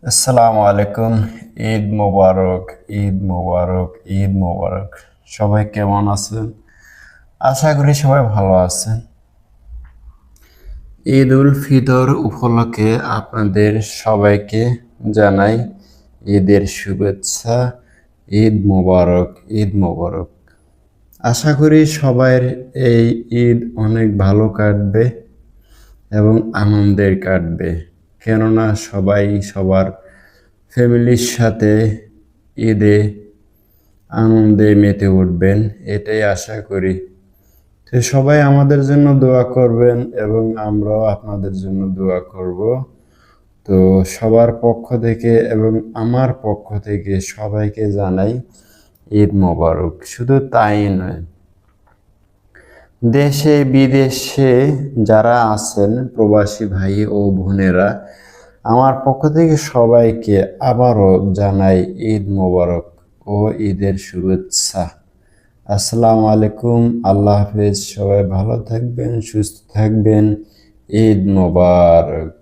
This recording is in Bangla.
আসসালামু আলাইকুম। ঈদ মোবারক, ঈদ মোবারক, ঈদ মোবারক। সবাই কেমন আছেন? আশা করি সবাই ভালো আছেন। ঈদ উল ফিতর উপলক্ষে আপনাদের সবাইকে জানাই ঈদের শুভেচ্ছা। ঈদ মোবারক, ঈদ মোবারক। আশা করি সবার এই ঈদ অনেক ভালো কাটবে এবং আনন্দের কাটবে, কেননা সবাই সবার ফ্যামিলির সাথে ঈদে আনন্দে মেতে উঠবেন, এটাই আশা করি। তো সবাই আমাদের জন্য দোয়া করবেন এবং আমরাও আপনাদের জন্য দোয়া করব। তো সবার পক্ষ থেকে এবং আমার পক্ষ থেকে সবাইকে জানাই ঈদ মোবারক। শুধু তাই নয়, দেশে বিদেশে যারা আছেন প্রবাসী ভাই ও বোনেরা, আমার পক্ষ থেকে সবাইকে আবারও জানাই ঈদ মোবারক ও ঈদের শুভেচ্ছা। আসসালামু আলাইকুম, আল্লাহ হাফেজ। সবাই ভালো থাকবেন, সুস্থ থাকবেন। ঈদ মোবারক।